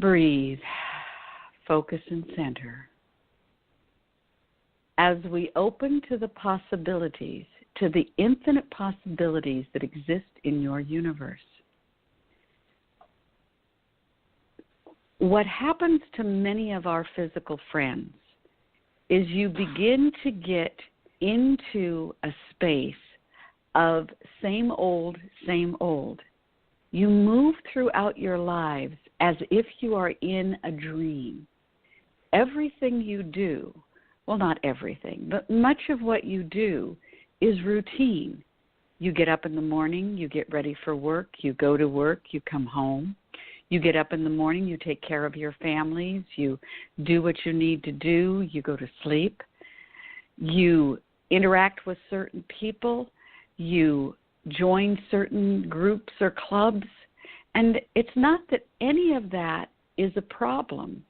Breathe, focus, and center. As we open to the possibilities, to the infinite possibilities that exist in your universe, what happens to many of our physical friends is you begin to get into a space of same old, same old. You move throughout your lives as if you are in a dream. Everything you do, well, not everything, but much of what you do is routine. You get up in the morning, you get ready for work, you go to work, you come home. You get up in the morning, you take care of your families, you do what you need to do, you go to sleep. You interact with certain people, you join certain groups or clubs, and it's not that any of that is a problem.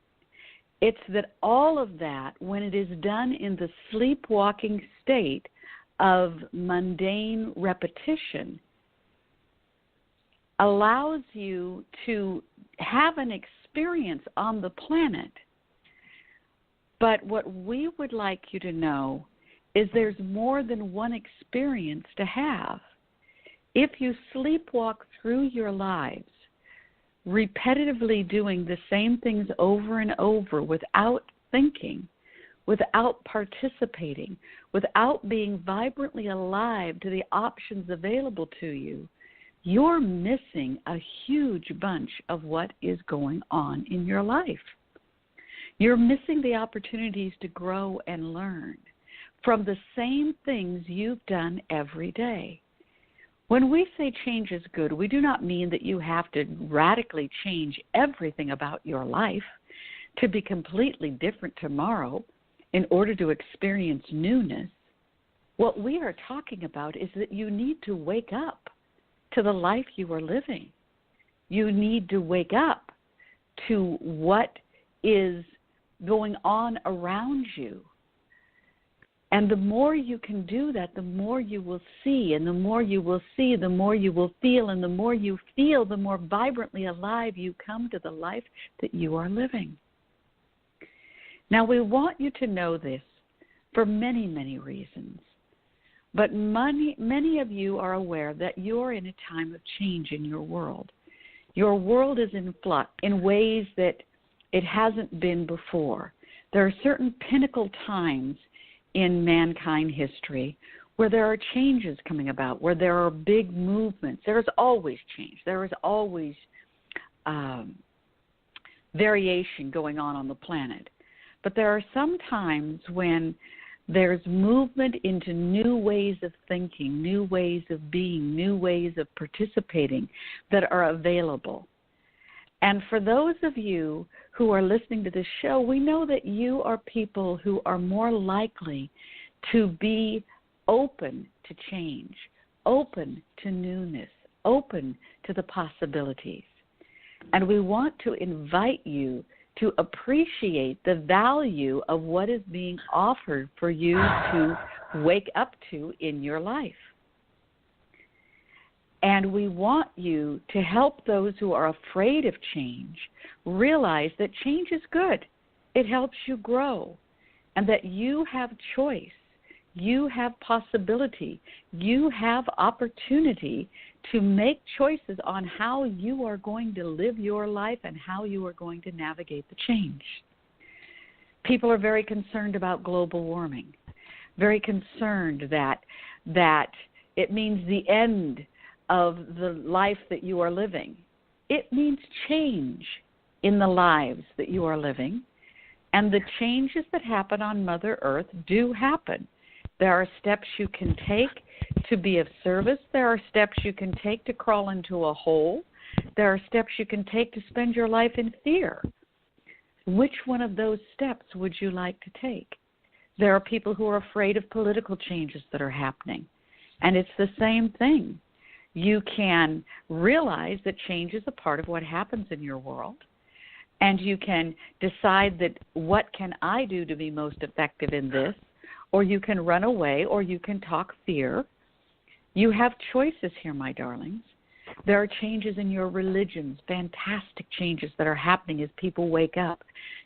It's that all of that, when it is done in the sleepwalking state of mundane repetition, allows you to have an experience on the planet. But what we would like you to know is there's more than one experience to have. If you sleepwalk through your lives, repetitively doing the same things over and over without thinking, without participating, without being vibrantly alive to the options available to you, you're missing a huge bunch of what is going on in your life. You're missing the opportunities to grow and learn from the same things you've done every day. When we say change is good, we do not mean that you have to radically change everything about your life to be completely different tomorrow in order to experience newness. What we are talking about is that you need to wake up to the life you are living. You need to wake up to what is going on around you. And the more you can do that, the more you will see. And the more you will see, the more you will feel. And the more you feel, the more vibrantly alive you come to the life that you are living. Now, we want you to know this for many, many reasons. But many of you are aware that you're in a time of change in your world. Your world is in flux in ways that it hasn't been before. There are certain pinnacle times in mankind history where there are changes coming about, where there are big movements. There is always change. There is always variation going on the planet. But there are some times when there's movement into new ways of thinking, new ways of being, new ways of participating that are available. And for those of you who are listening to this show, we know that you are people who are more likely to be open to change, open to newness, open to the possibilities. And we want to invite you to appreciate the value of what is being offered for you to wake up to in your life. And we want you to help those who are afraid of change realize that change is good. It helps you grow, and that you have choice. You have possibility. You have opportunity to make choices on how you are going to live your life and how you are going to navigate the change. People are very concerned about global warming, very concerned that it means the end of the life that you are living. It means change in the lives that you are living, and the changes that happen on Mother Earth do happen. There are steps you can take to be of service. There are steps you can take to crawl into a hole. There are steps you can take to spend your life in fear. Which one of those steps would you like to take? There are people who are afraid of political changes that are happening, and it's the same thing. You can realize that change is a part of what happens in your world, and you can decide that what can I do to be most effective in this, or you can run away, or you can talk fear. You have choices here, my darlings. There are changes in your religions, fantastic changes that are happening as people wake up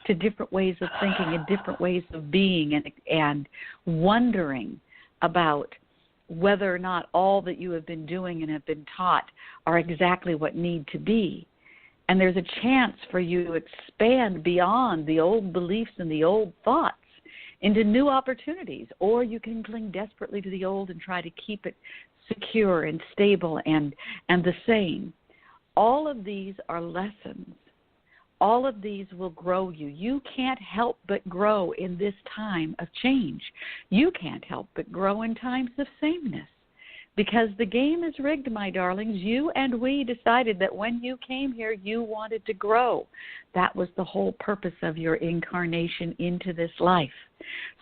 to different ways of thinking and different ways of being and wondering about whether or not all that you have been doing and have been taught are exactly what need to be. And there's a chance for you to expand beyond the old beliefs and the old thoughts into new opportunities, or you can cling desperately to the old and try to keep it secure and stable and the same. All of these are lessons. All of these will grow you. You can't help but grow in this time of change. You can't help but grow in times of sameness. Because the game is rigged, my darlings. You and we decided that when you came here, you wanted to grow. That was the whole purpose of your incarnation into this life.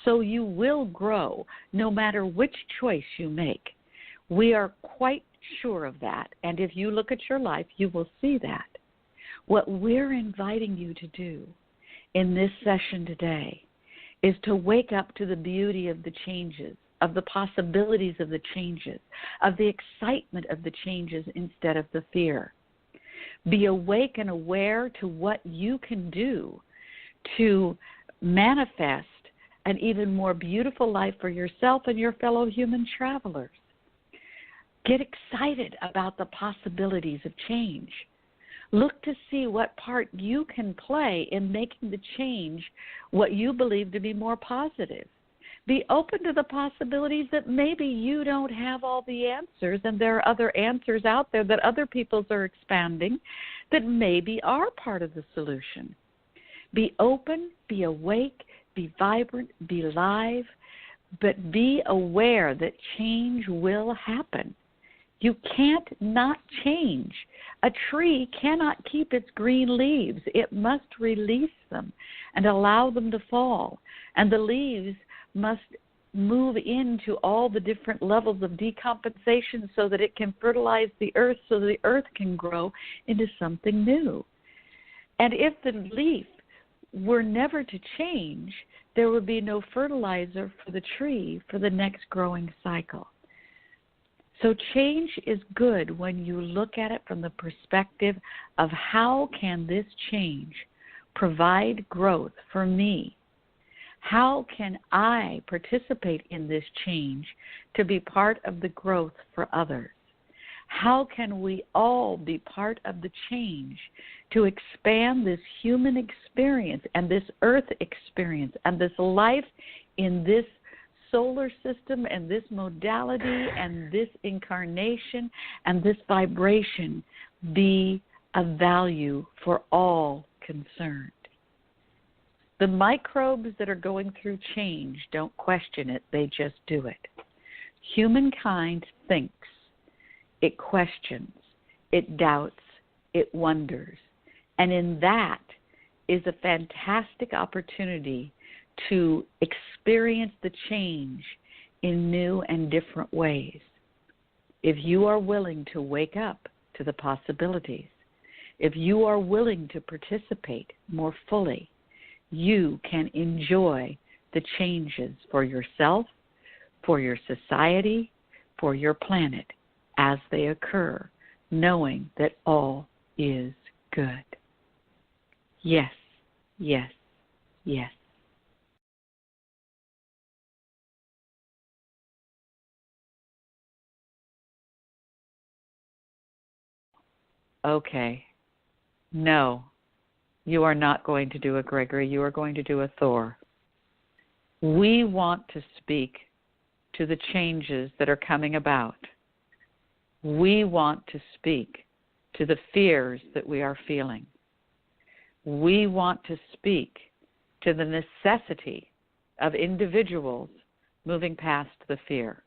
So you will grow no matter which choice you make. We are quite sure of that. And if you look at your life, you will see that. What we're inviting you to do in this session today is to wake up to the beauty of the changes, of the possibilities of the changes, of the excitement of the changes instead of the fear. Be awake and aware to what you can do to manifest an even more beautiful life for yourself and your fellow human travelers. Get excited about the possibilities of change. Look to see what part you can play in making the change what you believe to be more positive. Be open to the possibilities that maybe you don't have all the answers and there are other answers out there that other peoples are expanding that maybe are part of the solution. Be open, be awake, be vibrant, be live, but be aware that change will happen. You can't not change. A tree cannot keep its green leaves. It must release them and allow them to fall. And the leaves must move into all the different levels of decompensation so that it can fertilize the earth so the earth can grow into something new. And if the leaf were never to change, there would be no fertilizer for the tree for the next growing cycle. So change is good when you look at it from the perspective of how can this change provide growth for me? How can I participate in this change to be part of the growth for others? How can we all be part of the change to expand this human experience and this earth experience and this life in this solar system and this modality and this incarnation and this vibration be of value for all concerned? The microbes that are going through change don't question it, they just do it. Humankind thinks, it questions, it doubts, it wonders. And in that is a fantastic opportunity to experience the change in new and different ways. If you are willing to wake up to the possibilities, if you are willing to participate more fully, you can enjoy the changes for yourself, for your society, for your planet as they occur, knowing that all is good. Yes, yes, yes. Okay. No, you are not going to do a Gregory. You are going to do a Thor. We want to speak to the changes that are coming about. We want to speak to the fears that we are feeling. We want to speak to the necessity of individuals moving past the fear.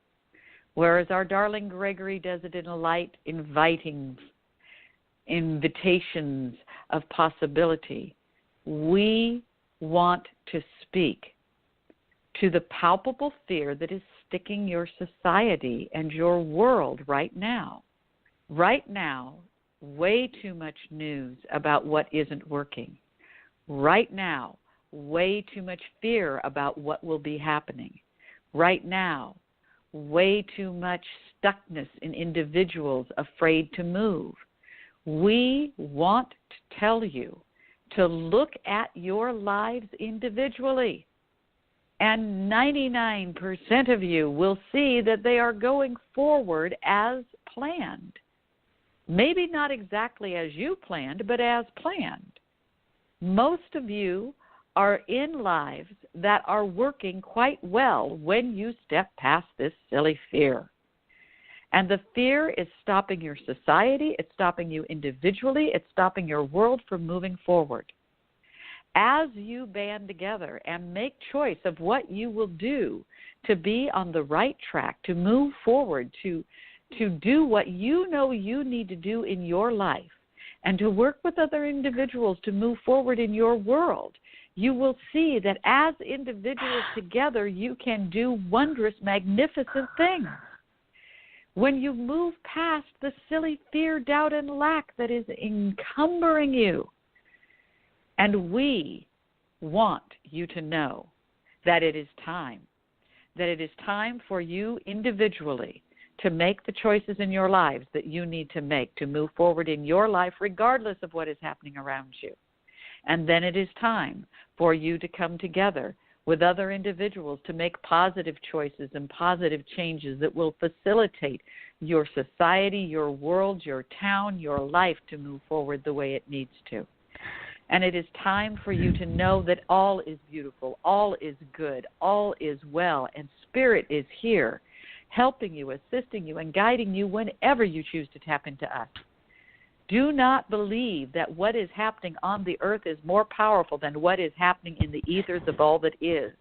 Whereas our darling Gregory does it in a light, inviting invitations of possibility, we want to speak to the palpable fear that is sticking your society and your world right now. Right now, way too much news about what isn't working. Right now, way too much fear about what will be happening. Right now, way too much stuckness in individuals afraid to move. We want to tell you to look at your lives individually. And 99% of you will see that they are going forward as planned. Maybe not exactly as you planned, but as planned. Most of you are in lives that are working quite well when you step past this silly fear. And the fear is stopping your society, it's stopping you individually, it's stopping your world from moving forward. As you band together and make choice of what you will do to be on the right track, to move forward, to do what you know you need to do in your life, and to work with other individuals to move forward in your world, you will see that as individuals together, you can do wondrous, magnificent things. When you move past the silly fear, doubt, and lack that is encumbering you, and we want you to know that it is time for you individually to make the choices in your lives that you need to make to move forward in your life, regardless of what is happening around you. And then it is time for you to come together with other individuals to make positive choices and positive changes that will facilitate your society, your world, your town, your life to move forward the way it needs to. And it is time for you to know that all is beautiful, all is good, all is well, and Spirit is here, helping you, assisting you, and guiding you whenever you choose to tap into us. Do not believe that what is happening on the earth is more powerful than what is happening in the ethers of all that is.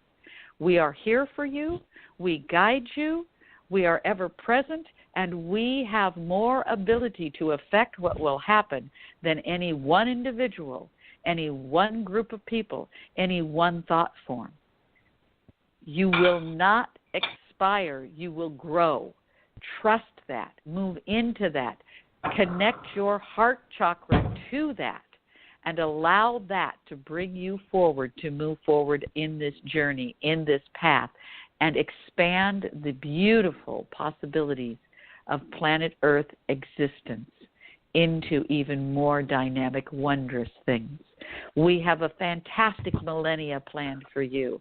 We are here for you. We guide you. We are ever present, and we have more ability to affect what will happen than any one individual, any one group of people, any one thought form. You will not expire. You will grow. Trust that. Move into that. Connect your heart chakra to that and allow that to bring you forward, to move forward in this journey, in this path, and expand the beautiful possibilities of planet Earth existence into even more dynamic, wondrous things. We have a fantastic millennia planned for you.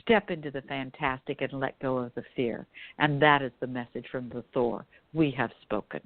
Step into the fantastic and let go of the fear. And that is the message from the Thor. We have spoken.